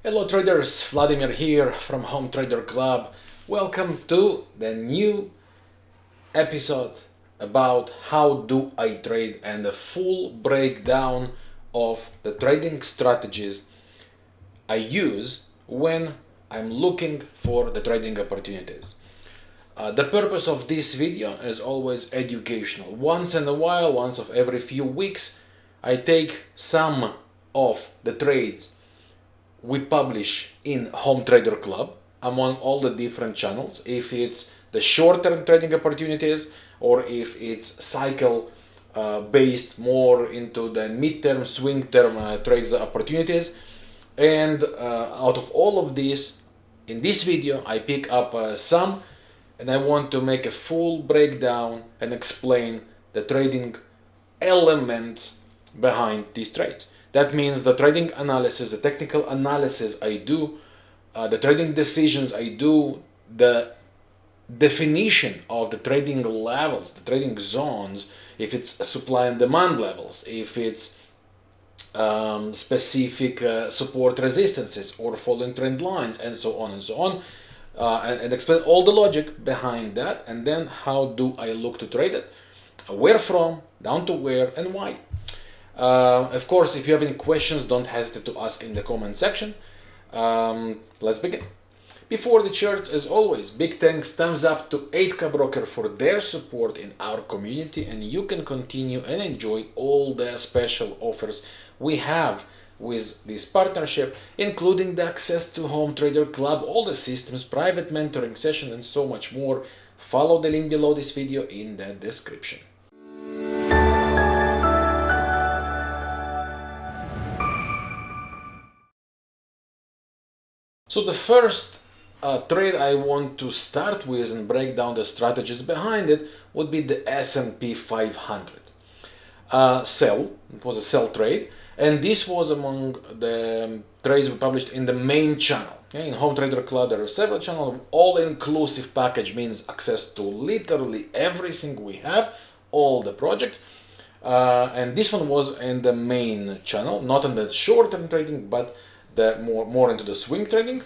Hello traders, Vladimir here from Home Trader Club. Welcome to the new episode about how do I trade and a full breakdown of the trading strategies I use when I'm looking for the trading opportunities. The purpose of this video is always educational. Once in a while, once of every few weeks, I take some of the trades we publish in Home Trader Club among all the different channels, if it's the short-term trading opportunities or if it's cycle based more into the mid-term, swing-term trades opportunities. And out of all of this, in this video, I pick up some, and I want to make a full breakdown and explain the trading elements behind these trades. That means the trading analysis, the technical analysis I do, the trading decisions I do, the definition of the trading levels, the trading zones, if it's supply and demand levels, if it's specific support resistances or falling trend lines, and so on and so on, and explain all the logic behind that, and then how do I look to trade it, where from, down to where, and why. Of course, if you have any questions, don't hesitate to ask in the comment section. Let's begin. Before the charts, as always, big thanks, thumbs up to 8K Broker for their support in our community, and you can continue and enjoy all the special offers we have with this partnership, including the access to Home Trader Club, all the systems, private mentoring session, and so much more. Follow the link below this video in the description. So the first trade I want to start with and break down the strategies behind it would be the S&P 500. Sell, it was a sell trade, and this was among the trades we published in the main channel. Okay? In Home Trader Club there are several channels. All-inclusive package means access to literally everything we have, all the projects. And this one was in the main channel, not in the short-term trading, but the more into the swing trading.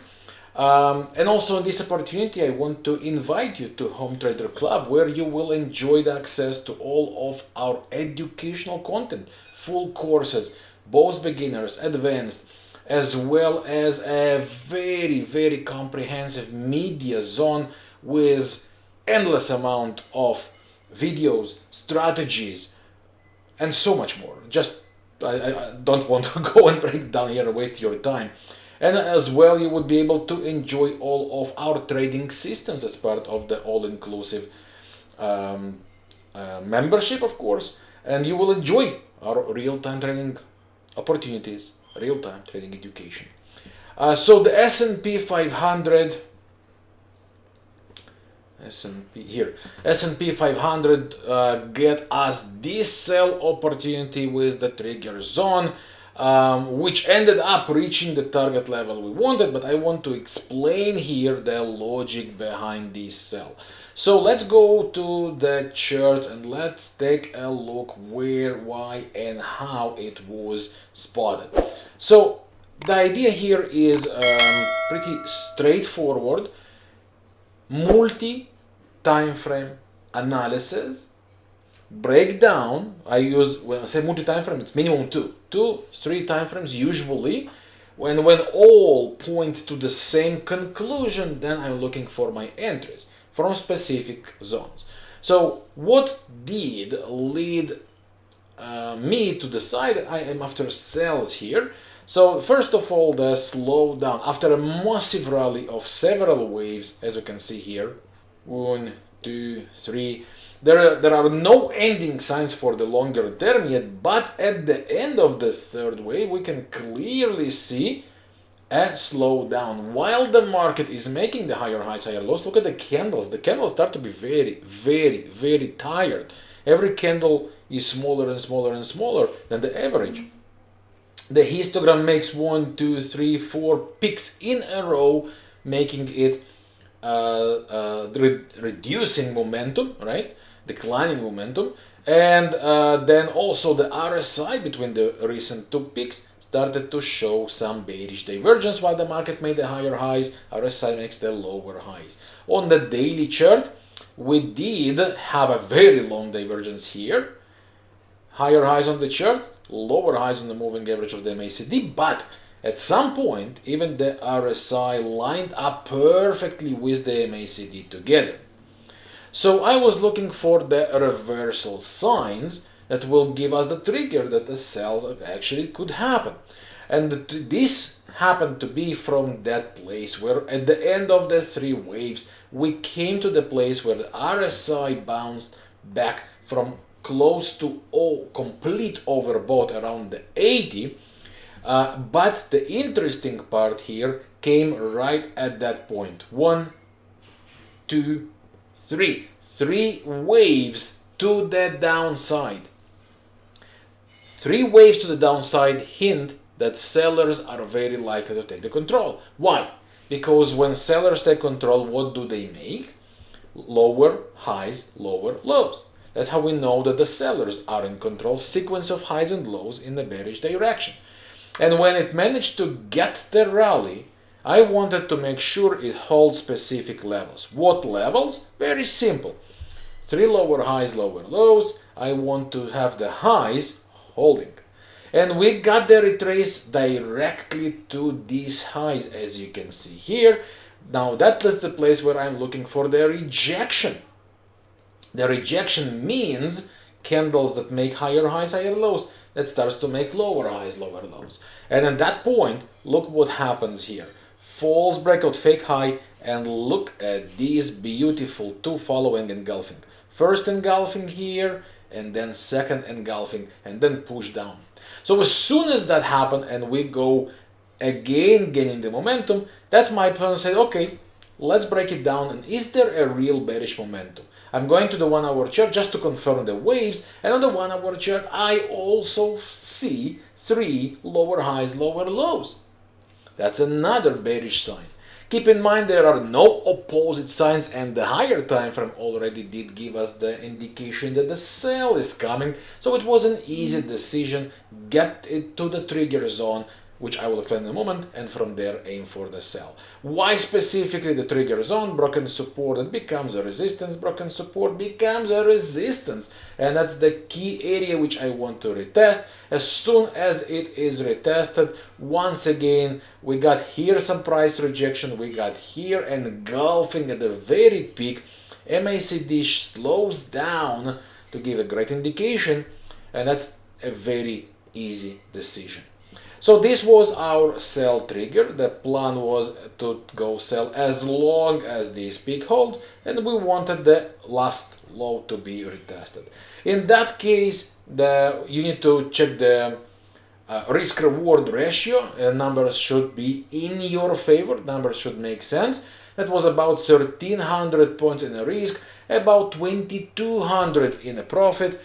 And also in this opportunity, I want to invite you to Home Trader Club, where you will enjoy the access to all of our educational content, full courses, both beginners, advanced, as well as a very, very comprehensive media zone with endless amount of videos, strategies, and so much more. I don't want to go and break down here and waste your time. And as well, you would be able to enjoy all of our trading systems as part of the all-inclusive membership, of course. And you will enjoy our real-time trading opportunities, real-time trading education. So the S&P 500... S&P 500 get us this sell opportunity with the trigger zone, which ended up reaching the target level we wanted, but I want to explain here the logic behind this sell. So let's go to the charts and let's take a look where, why, and how it was spotted. So the idea here is pretty straightforward. Multi-timeframe analysis breakdown. I use, when I say multi-timeframe, it's minimum two, 3 timeframes usually. When all point to the same conclusion, then I'm looking for my entries from specific zones. So what did lead me to decide that I am after sells here? So first of all, the slowdown after a massive rally of several waves, as you can see here, 1, 2, 3. There are no ending signs for the longer term yet, but at the end of the third wave, we can clearly see a slowdown. While the market is making the higher highs, higher lows, look at the candles. The candles start to be very, very, very tired. Every candle is smaller and smaller and smaller than the average. The histogram makes 1, 2, 3, 4 peaks in a row, making it reducing momentum, right? Declining momentum. And then also the RSI between the recent 2 peaks started to show some bearish divergence. While the market made the higher highs, RSI makes the lower highs. On the daily chart, we did have a very long divergence here. Higher highs on the chart, lower highs on the moving average of the MACD, but at some point, even the RSI lined up perfectly with the MACD together. So I was looking for the reversal signs that will give us the trigger that the sell actually could happen. And this happened to be from that place where at the end of the three waves, we came to the place where the RSI bounced back from close to complete overbought around the 80. But the interesting part here came right at that point. 1, 2, 3. 3 waves to the downside. 3 waves to the downside hint that sellers are very likely to take the control. Why? Because when sellers take control, what do they make? Lower highs, lower lows. That's how we know that the sellers are in control. Sequence of highs and lows in the bearish direction. And when it managed to get the rally, I wanted to make sure it holds specific levels. What levels? Very simple. 3 lower highs, lower lows. I want to have the highs holding. And we got the retrace directly to these highs, as you can see here. Now that is the place where I'm looking for the rejection. The rejection means candles that make higher highs, higher lows, that starts to make lower highs, lower lows. And at that point, look what happens here. False breakout, fake high, and look at these beautiful 2 following engulfing. First engulfing here, and then second engulfing, and then push down. So as soon as that happened and we go again gaining the momentum, that's my plan. Say, okay, let's break it down. And is there a real bearish momentum? I'm going to the 1 hour chart just to confirm the waves, and on the 1 hour chart I also see 3 lower highs, lower lows. That's another bearish sign. Keep in mind there are no opposite signs, and the higher time frame already did give us the indication that the sell is coming. So it was an easy decision. Get it to the trigger zone, which I will explain in a moment, and from there aim for the sell. Why specifically the trigger zone? Broken support, it becomes a resistance, broken support becomes a resistance, and that's the key area which I want to retest. As soon as it is retested, once again, we got here some price rejection, we got here engulfing at the very peak. MACD slows down to give a great indication, and that's a very easy decision. So this was our sell trigger. The plan was to go sell as long as this peak hold, and we wanted the last low to be retested. In that case, you need to check the risk-reward ratio. Numbers should be in your favor. Numbers should make sense. That was about 1,300 points in a risk, about 2,200 in a profit.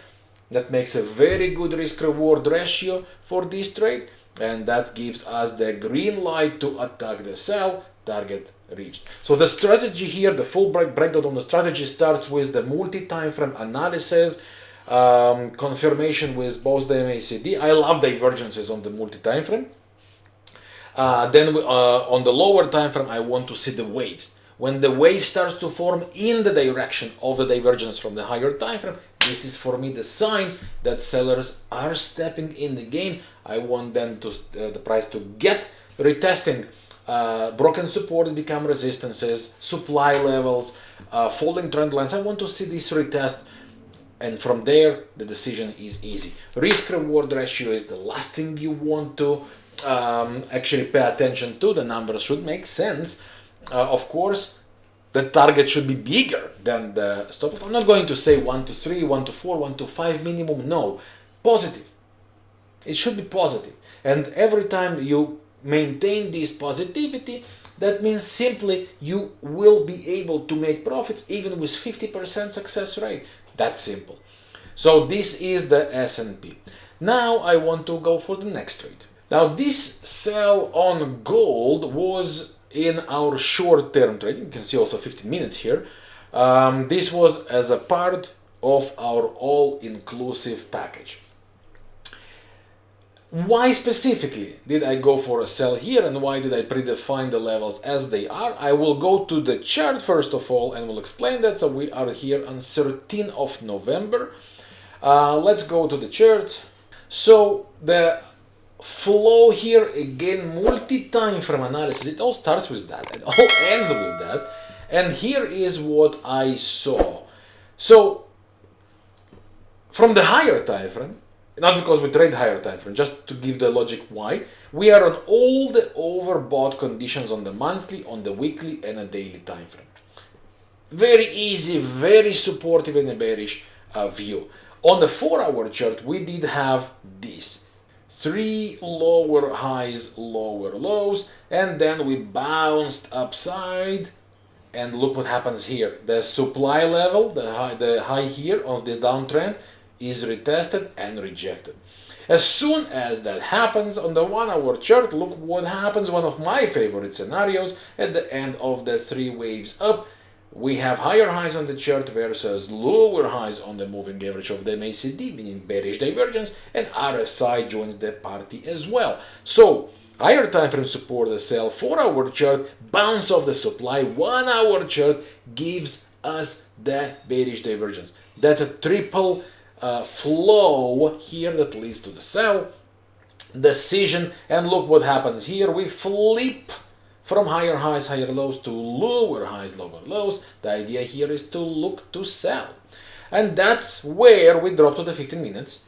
That makes a very good risk-reward ratio for this trade. And that gives us the green light to attack the sell. Target reached. So the strategy here, the full breakdown on the strategy starts with the multi-timeframe analysis, confirmation with both the MACD. I love divergences on the multi-timeframe. Then on the lower timeframe, I want to see the waves. When the wave starts to form in the direction of the divergence from the higher timeframe, this is for me the sign that sellers are stepping in the game. I want them to the price to get retesting broken support, become resistances, supply levels, falling trend lines. I want to see this retest, and from there the decision is easy. Risk reward ratio is the last thing you want to actually pay attention to. The numbers should make sense. Of course, the target should be bigger than the stop loss. I'm not going to say 1 to 3, 1 to 4, 1 to 5 minimum. No, positive. It should be positive. And every time you maintain this positivity, that means simply you will be able to make profits even with 50% success rate. That's simple. So this is the S&P. Now I want to go for the next trade. Now this sell on gold was in our short-term trade. You can see also 15 minutes here. This was as a part of our all-inclusive package. Why specifically did I go for a sell here, and why did I predefine the levels as they are? I will go to the chart first of all and will explain that. So we are here on 13th of November. Let's go to the chart. So the flow here, again, multi-time frame analysis, it all starts with that, it all ends with that. And here is what I saw. So from the higher time frame, not because we trade higher time frame, just to give the logic why, we are on all the overbought conditions on the monthly, on the weekly and a daily time frame. Very easy, very supportive in a bearish view. On the 4-hour chart, we did have this. 3 lower highs, lower lows, and then we bounced upside. And look what happens here. The supply level, the high here of this downtrend, is retested and rejected. As soon as that happens on the 1-hour chart, look what happens. One of my favorite scenarios at the end of the 3 waves up. We have higher highs on the chart versus lower highs on the moving average of the MACD, meaning bearish divergence, and RSI joins the party as well. So higher time frame support the sell, 4-hour chart, bounce off the supply, 1-hour chart gives us the bearish divergence. That's a triple flow here that leads to the sell decision. And look what happens here. We flip from higher highs, higher lows to lower highs, lower lows. The idea here is to look to sell. And that's where we drop to the 15 minutes.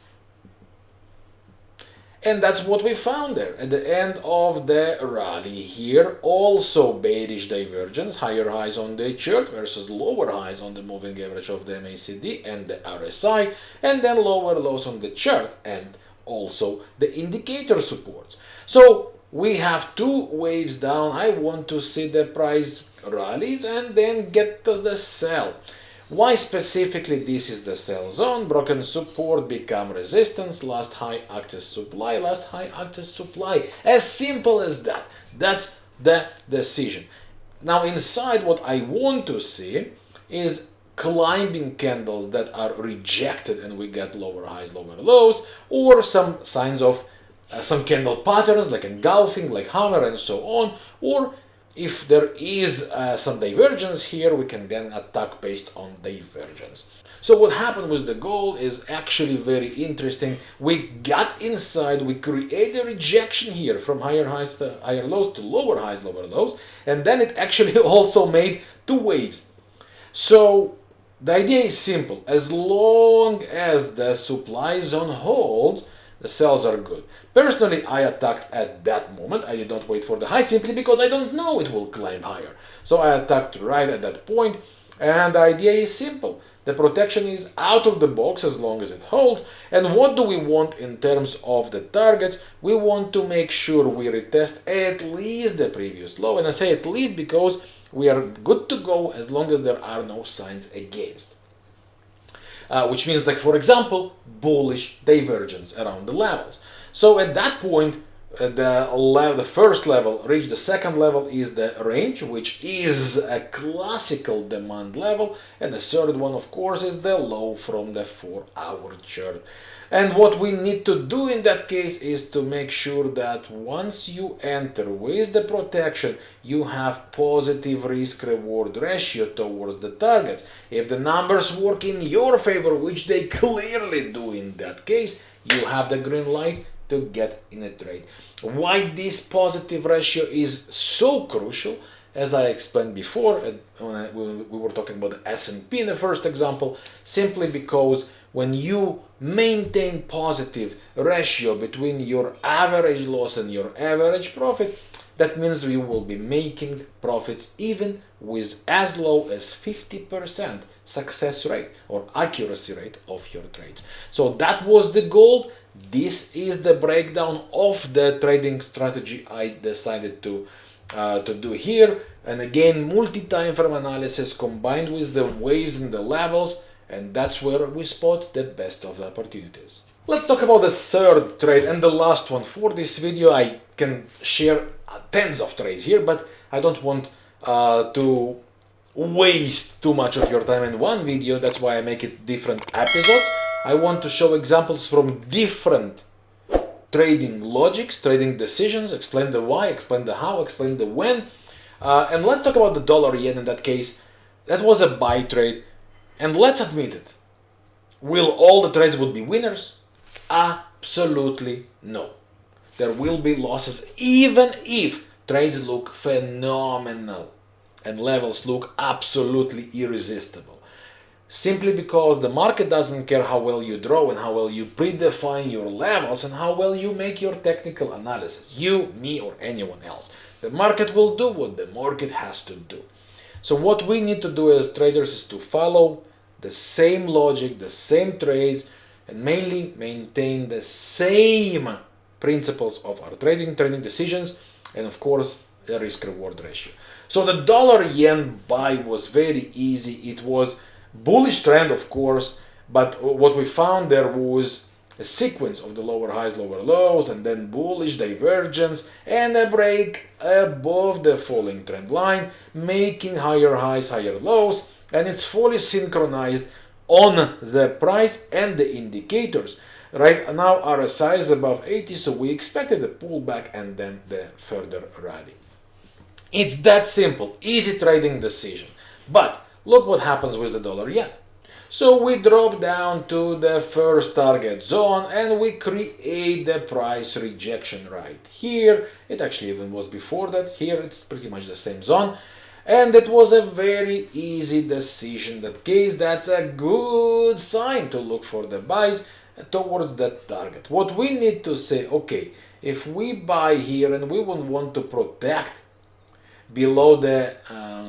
And that's what we found there at the end of the rally here. Also bearish divergence, higher highs on the chart versus lower highs on the moving average of the MACD and the RSI, and then lower lows on the chart and also the indicator supports. So we have 2 waves down. I want to see the price rallies and then get to the sell. Why specifically this is the sell zone? Broken support become resistance, last high access supply, last high access supply. As simple as that. That's the decision. Now inside, what I want to see is climbing candles that are rejected and we get lower highs, lower lows, or some signs of some candle patterns like engulfing, like hammer and so on, or if there is some divergence here, we can then attack based on divergence. So what happened with the gold is actually very interesting. We got inside, we created a rejection here from higher highs to higher lows to lower highs, lower lows, and then it actually also made 2 waves. So the idea is simple. As long as the supply zone holds, the sells are good. Personally, I attacked at that moment. I did not wait for the high simply because I don't know it will climb higher. So I attacked right at that point, and the idea is simple. The protection is out of the box as long as it holds. And what do we want in terms of the targets? We want to make sure we retest at least the previous low. And I say at least because we are good to go as long as there are no signs against. Which means, like, for example, bullish divergence around the levels. So at that point, the first level reached, the second level is the range, which is a classical demand level, and the third one, of course, is the low from the 4-hour chart. And what we need to do in that case is to make sure that once you enter with the protection, you have positive risk-reward ratio towards the target. If the numbers work in your favor, which they clearly do in that case, you have the green light to get in a trade. Why this positive ratio is so crucial, as I explained before, when we were talking about the S&P in the first example, simply because when you maintain positive ratio between your average loss and your average profit, that means you will be making profits even with as low as 50% success rate or accuracy rate of your trades. So that was the goal. This is the breakdown of the trading strategy I decided to do here. And again, multi-time frame analysis combined with the waves and the levels, and that's where we spot the best of the opportunities. Let's talk about the third trade and the last one for this video. I can share tens of trades here, but I don't want to waste too much of your time in one video. That's why I make it different episodes. I want to show examples from different trading logics, trading decisions, explain the why, explain the how, explain the when. And let's talk about the dollar yen in that case. That was a buy trade. And let's admit it. Will all the trades would be winners? Absolutely no. There will be losses even if trades look phenomenal and levels look absolutely irresistible. Simply because the market doesn't care how well you draw and how well you predefine your levels and how well you make your technical analysis. You, me, or anyone else. The market will do what the market has to do. So what we need to do as traders is to follow the same logic, the same trades, and mainly maintain the same principles of our trading decisions, and of course the risk reward ratio. So the dollar yen buy was very easy. It was bullish trend, of course, but what we found there was a sequence of the lower highs, lower lows, and then bullish divergence and a break above the falling trend line, making higher highs, higher lows, and it's fully synchronized on the price and the indicators. Right now RSI is above 80, so we expected a pullback and then the further rally. It's that simple, easy trading decision. But look what happens with the dollar yen. So we drop down to the first target zone and we create the price rejection right here. It actually even was before that. Here it's pretty much the same zone. And it was a very easy decision. That case, that's a good sign to look for the buys towards that target. What we need to say, okay, if we buy here and we would want to protect below the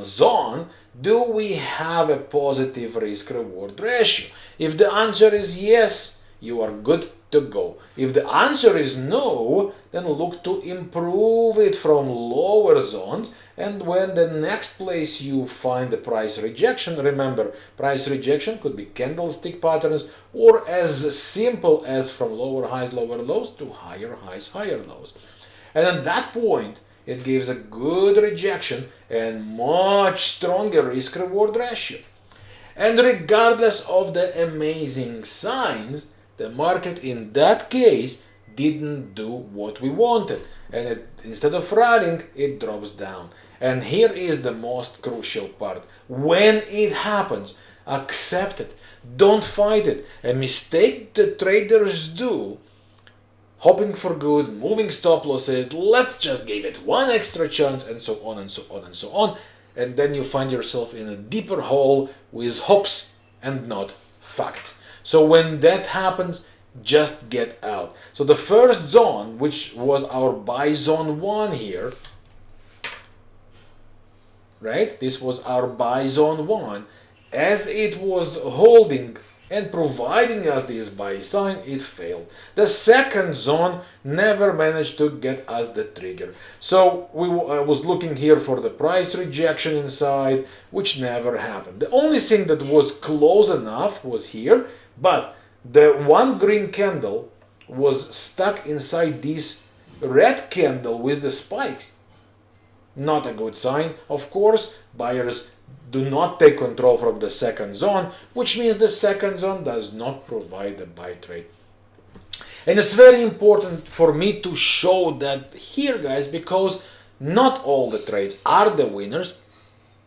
zone, do we have a positive risk reward ratio? If the answer is yes, you are good to go. If the answer is no, then look to improve it from lower zones. And when the next place you find the price rejection, remember, price rejection could be candlestick patterns or as simple as from lower highs, lower lows to higher highs, higher lows. And at that point, it gives a good rejection and much stronger risk reward ratio. And regardless of the amazing signs, the market in that case didn't do what we wanted. And instead of rallying, it drops down. And here is the most crucial part. When it happens, accept it. Don't fight it. A mistake the traders do, hoping for good, moving stop losses, let's just give it one extra chance, and so on and so on and so on. And then you find yourself in a deeper hole with hopes and not facts. So when that happens, just get out. So the first zone, which was our buy zone 1 here, right? This was our buy zone 1. As it was holding and providing us this buy sign, it failed. The second zone never managed to get us the trigger. So I was looking here for the price rejection inside, which never happened. The only thing that was close enough was here, but the one green candle was stuck inside this red candle with the spikes. Not a good sign. Of course, buyers do not take control from the second zone, which means the second zone does not provide a buy trade. And it's very important for me to show that here, guys, because not all the trades are the winners.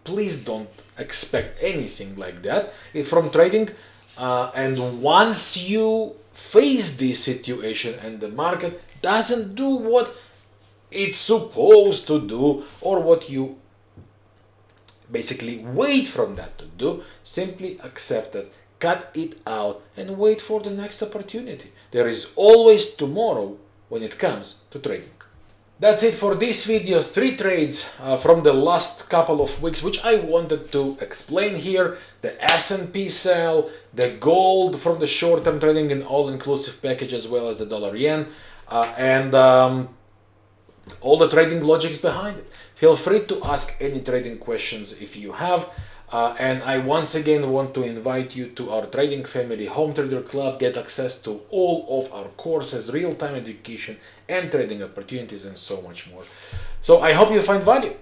Please don't expect anything like that from trading. And once you face this situation and the market doesn't do what it's supposed to do or what you basically wait from that to do, simply accept it, cut it out, and wait for the next opportunity. There is always tomorrow when it comes to trading. That's it for this video. 3 trades from the last couple of weeks which I wanted to explain here. The S&P sell, the gold from the short-term trading in all-inclusive package, as well as the dollar yen, and all the trading logics behind it. Feel free to ask any trading questions if you have. And I once again want to invite you to our trading family, Home Trader Club. Get access to all of our courses, real-time education, and trading opportunities, and so much more. So I hope you find value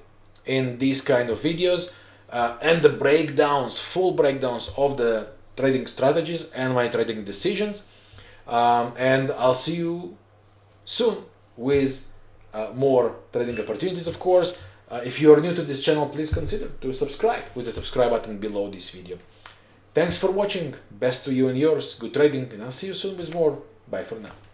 in these kind of videos and the breakdowns, full breakdowns of the trading strategies and my trading decisions. And I'll see you soon with more trading opportunities, of course. If you are new to this channel, please consider to subscribe with the subscribe button below this video. Thanks for watching. Best to you and yours. Good trading, and I'll see you soon with more. Bye for now.